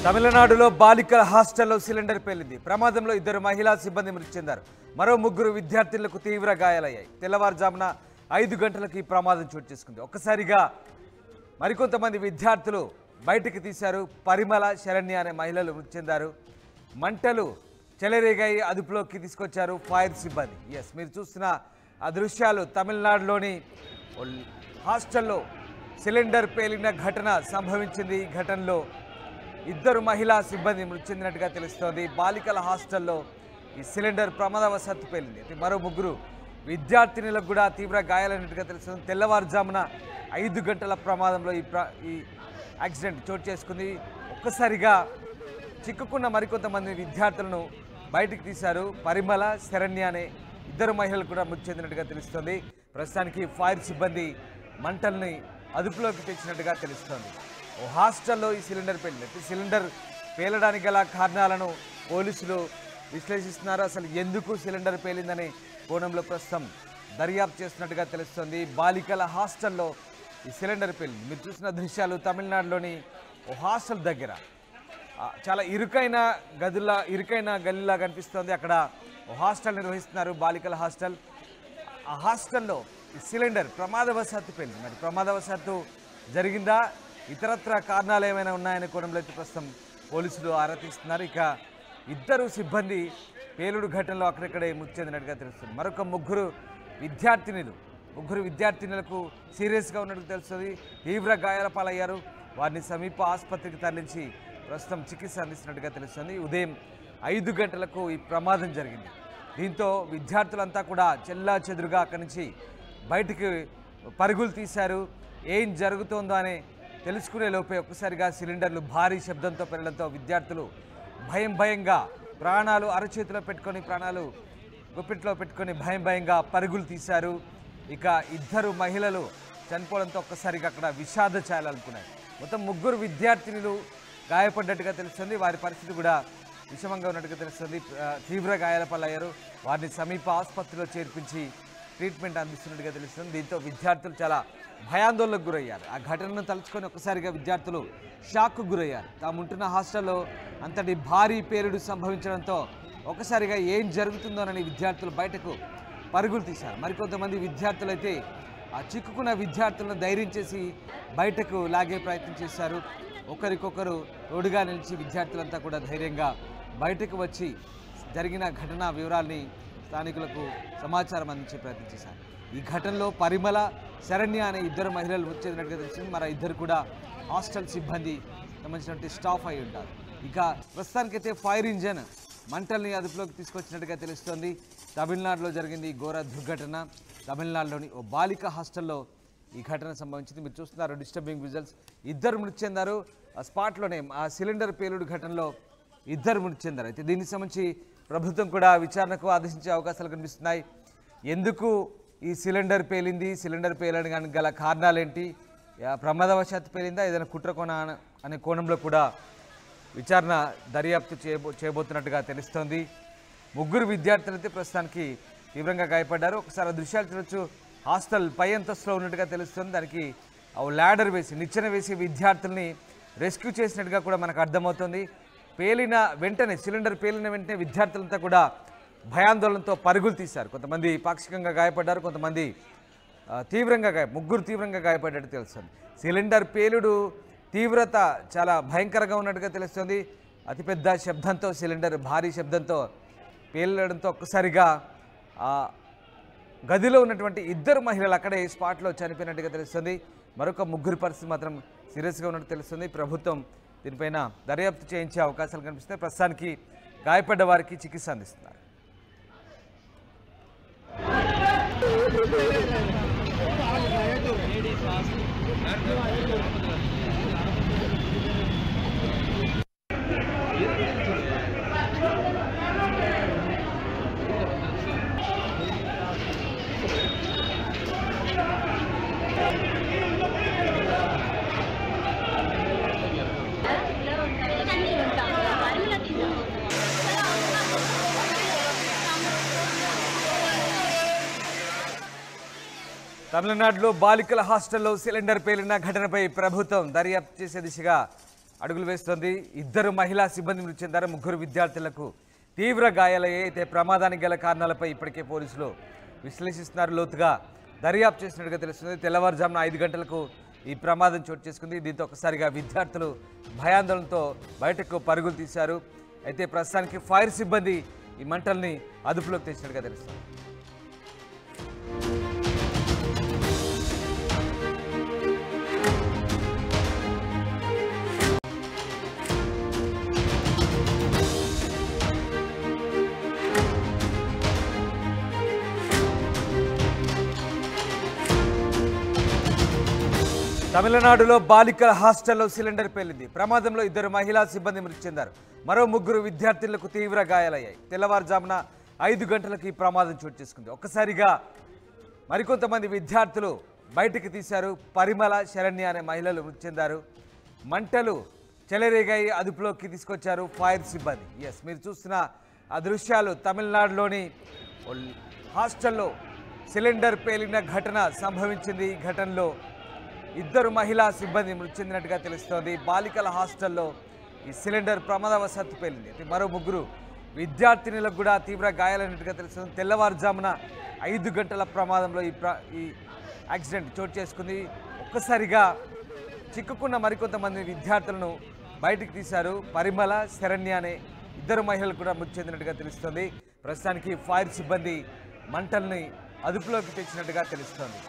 తమిళనాడులో బాలికల హాస్టల్లో సిలిండర్ పేలింది. ప్రమాదంలో 2 మహిళా సిబ్బంది మృతి చెందారు. మరో 3 విద్యార్థులకు తీవ్ర గాయాలయ్యాయి. తెల్లవారుజామున 5 గంటలకు ఈ ప్రమాదం చోటు చేసుకుంది. ఒక్కసారిగా మరికొంతమంది విద్యార్థులు బయటికి తీశారు. పరిమళ, శరణ్య అనే మహిళలు మృతి చెందారు. మంటలు చెలరేగాయి, అదుపులోకి తీసుకొచ్చారు ఫైర్ సిబ్బంది. మీరు చూస్తున్న ఆ దృశ్యాలు తమిళనాడులోని హాస్టల్లో సిలిండర్ పేలిన ఘటన సంభవించింది. ఈ ఘటనలో 2 మహిళా సిబ్బంది మృతి చెందినట్టుగా తెలుస్తోంది. బాలికల హాస్టల్లో ఈ సిలిండర్ ప్రమాదవశాత్తు పేలింది. మరో 3 విద్యార్థినులకు కూడా తీవ్ర గాయాలైనట్టుగా తెలుస్తుంది. తెల్లవారుజామున 5 గంటల ప్రమాదంలో ఈ యాక్సిడెంట్ చోటు చేసుకుంది. ఒక్కసారిగా చిక్కుకున్న మరికొంతమంది విద్యార్థులను బయటికి తీశారు. పరిమళ, శరణ్య అనే 2 మహిళలు కూడా మృతి చెందినట్టుగా తెలుస్తుంది. ప్రస్తుతానికి ఫైర్ సిబ్బంది మంటల్ని అదుపులోకి తెచ్చినట్టుగా తెలుస్తోంది. ఓ హాస్టల్లో ఈ సిలిండర్ పేలింది. సిలిండర్ పేలడానికి గల కారణాలను పోలీసులు విశ్లేషిస్తున్నారు. అసలు ఎందుకు సిలిండర్ పేలిందనే కోణంలో ప్రస్తుతం దర్యాప్తు చేస్తున్నట్టుగా తెలుస్తోంది. బాలికల హాస్టల్లో ఈ సిలిండర్ పేలింది. మీరు చూసిన దృశ్యాలు తమిళనాడులోని ఓ హాస్టల్ దగ్గర చాలా ఇరుకైన గదిలా కనిపిస్తోంది. అక్కడ ఓ హాస్టల్ నిర్వహిస్తున్నారు, బాలికల హాస్టల్. ఆ హాస్టల్లో ఈ సిలిండర్ ప్రమాదవశాత్తు పేలింది. మరి ప్రమాదవశాత్తు జరిగిందా, ఇతరత్ర కారణాలు ఏమైనా ఉన్నాయనే కోణంలో అయితే ప్రస్తుతం పోలీసులు ఆరా తీస్తున్నారు. ఇక 2 సిబ్బంది పేలుడు ఘటనలో అక్కడెక్కడే మృతి చెందినట్టుగా తెలుస్తుంది. మరొక 3 విద్యార్థినులకు సీరియస్గా ఉన్నట్టు తెలుస్తుంది. తీవ్ర గాయాల పాలయ్యారు. వారిని సమీప ఆసుపత్రికి తరలించి ప్రస్తుతం చికిత్స అందిస్తున్నట్టుగా తెలుస్తుంది. ఉదయం 5 గంటలకు ఈ ప్రమాదం జరిగింది. దీంతో విద్యార్థులంతా కూడా చెల్లా చెదురుగా అక్కడి నుంచి బయటికి పరుగులు తీశారు. ఏం జరుగుతోందో అనే తెలుసుకునే లోపే ఒక్కసారిగా సిలిండర్లు భారీ శబ్దంతో పెరగడంతో విద్యార్థులు భయంగా ప్రాణాలు అరచేతిలో పెట్టుకొని, ప్రాణాలు గుప్పిట్లో పెట్టుకొని భయంగా పరుగులు తీశారు. ఇక 2 మహిళలు చనిపోవడంతో ఒక్కసారిగా అక్కడ విషాద ఛాయలు అనుకున్నారు. మొత్తం 3 విద్యార్థినులు గాయపడ్డట్టుగా తెలుస్తుంది. వారి పరిస్థితి కూడా విషమంగా ఉన్నట్టుగా తెలుస్తుంది. తీవ్ర గాయాల పాలయ్యారు. వారిని సమీప ఆసుపత్రిలో చేర్పించి ట్రీట్మెంట్ అందిస్తున్నట్టుగా తెలుస్తుంది. దీంతో విద్యార్థులు చాలా భయాందోళనకు గురయ్యారు. ఆ ఘటనను తలుచుకొని ఒక్కసారిగా విద్యార్థులు షాక్కు గురయ్యారు. తాముంటున్న హాస్టల్లో అంతటి భారీ పేలుడు సంభవించడంతో ఒక్కసారిగా ఏం జరుగుతుందోనని విద్యార్థులు బయటకు పరుగులు తీశారు. మరికొంతమంది విద్యార్థులు అయితే ఆ చిక్కుకున్న విద్యార్థులను ధైర్యం చేసి బయటకు లాగే ప్రయత్నం చేశారు. ఒకరికొకరు తోడుగా నిలిచి విద్యార్థులంతా కూడా ధైర్యంగా బయటకు వచ్చి జరిగిన ఘటనా వివరాల్ని స్థానికులకు సమాచారం అందించే ప్రయత్నం చేశారు. ఈ ఘటనలో పరిమళ, శరణ్య అనే 2 మహిళలు మృతి చెందినట్టుగా తెలిసింది. మరి 2 కూడా హాస్టల్ సిబ్బంది సంబంధించినటువంటి స్టాఫ్ అయి ఉంటారు. ఇక ప్రస్తుతానికైతే ఫైర్ ఇంజన్ మంటల్ని అదుపులోకి తీసుకొచ్చినట్టుగా తెలుస్తోంది. తమిళనాడులో జరిగింది ఈ ఘోర దుర్ఘటన. తమిళనాడులోని ఓ బాలిక హాస్టల్లో ఈ ఘటన సంభవించింది. మీరు చూస్తున్నారు డిస్టర్బింగ్ విజువల్స్. 2 మృతి చెందారు. ఆ స్పాట్లోనే ఆ సిలిండర్ పేలుడు ఘటనలో 2 మృతి చెందారు. అయితే దీనికి సంబంధించి ప్రభుత్వం కూడా విచారణకు ఆదేశించే అవకాశాలు కనిపిస్తున్నాయి. ఎందుకు ఈ సిలిండర్ పేలింది, సిలిండర్ పేలడానికి గల కారణాలేంటి, ప్రమాదవశాత్తు పేలిందా, ఏదైనా కుట్రకోణ అనే కోణంలో కూడా విచారణ దర్యాప్తు చేయబోతున్నట్టుగా తెలుస్తోంది. 3 విద్యార్థులు అయితే ప్రస్తుతానికి తీవ్రంగా గాయపడ్డారు. ఒకసారి ఆ దృశ్యాలు చూడొచ్చు. హాస్టల్ పై అంతస్తులో ఉన్నట్టుగా తెలుస్తుంది. దానికి ల్యాడర్ వేసి, నిచ్చెన వేసి విద్యార్థుల్ని రెస్క్యూ చేసినట్టుగా కూడా మనకు అర్థమవుతుంది. సిలిండర్ పేలిన వెంటనే విద్యార్థులంతా కూడా భయాందోళనతో పరుగులు తీశారు. కొంతమంది పాక్షికంగా గాయపడ్డారు, కొంతమంది 3 తీవ్రంగా గాయపడ్డట్టు తెలుస్తుంది. సిలిండర్ పేలుడు తీవ్రత చాలా భయంకరంగా ఉన్నట్టుగా తెలుస్తుంది. అతిపెద్ద శబ్దంతో సిలిండర్ భారీ శబ్దంతో పేలడంతో ఒక్కసారిగా గదిలో ఉన్నటువంటి 2 మహిళలు అక్కడే స్పాట్లో చనిపోయినట్టుగా తెలుస్తుంది. మరొక 3 పరిస్థితి మాత్రం సీరియస్గా ఉన్నట్టు తెలుస్తుంది. ప్రభుత్వం దీనిపైన దర్యాప్తు చేయించే అవకాశాలు కనిపిస్తాయి. ప్రస్తుతానికి గాయపడ్డ వారికి చికిత్స అందిస్తున్నారు. తమిళనాడులో బాలికల హాస్టల్లో సిలిండర్ పేలిన ఘటనపై ప్రభుత్వం దర్యాప్తు చేసే దిశగా అడుగులు వేస్తోంది. ఇద్దరు మహిళా సిబ్బంది మృతి చెందారు. ముగ్గురు విద్యార్థులకు తీవ్ర గాయాలయ్యాయి. అయితే ప్రమాదానికి గల కారణాలపై ఇప్పటికే పోలీసులు విశ్లేషిస్తున్నారు. లోతుగా దర్యాప్తు చేసినట్టుగా తెలుస్తుంది. తెల్లవారుజామున 5 గంటలకు ఈ ప్రమాదం చోటు చేసుకుంది. దీంతో ఒకసారిగా విద్యార్థులు భయాందోళనతో బయటకు పరుగులు తీశారు. అయితే ప్రస్తుతానికి ఫైర్ సిబ్బంది ఈ మంటల్ని అదుపులోకి తెచ్చినట్టుగా తెలుస్తుంది. తమిళనాడులో బాలికల హాస్టల్లో సిలిండర్ పేలింది. ప్రమాదంలో ఇద్దరు మహిళా సిబ్బంది మృతి చెందారు. మరో ముగ్గురు విద్యార్థులకు తీవ్ర గాయాలయ్యాయి. తెల్లవారుజామున 5 గంటలకు ఈ ప్రమాదం చోటు చేసుకుంది. ఒక్కసారిగా మరికొంతమంది విద్యార్థులు బయటికి తీశారు. పరిమళ, శరణ్య అనే మహిళలు మృతి చెందారు. మంటలు చెలరేగాయి, అదుపులోకి తీసుకొచ్చారు ఫైర్ సిబ్బంది. మీరు చూస్తున్న ఆ దృశ్యాలు తమిళనాడులోని హాస్టల్లో సిలిండర్ పేలిన ఘటన సంభవించింది. ఈ ఘటనలో ఇద్దరు మహిళా సిబ్బంది మృతి చెందినట్టుగా తెలుస్తోంది. బాలికల హాస్టల్లో ఈ సిలిండర్ ప్రమాదవశాత్తు పేలింది. అయితే మరో ముగ్గురు విద్యార్థినులకు కూడా తీవ్ర గాయాలైనట్టుగా తెలుస్తుంది. తెల్లవారుజామున 5 గంటల ప్రమాదంలో ఈ యాక్సిడెంట్ చోటు చేసుకుంది. ఒక్కసారిగా చిక్కుకున్న మరికొంతమంది విద్యార్థులను బయటికి తీశారు. పరిమళ, శరణ్య అనే ఇద్దరు మహిళలు కూడా మృతి చెందినట్టుగా తెలుస్తుంది. ప్రస్తుతానికి ఫైర్ సిబ్బంది మంటల్ని అదుపులోకి తెచ్చినట్టుగా తెలుస్తోంది.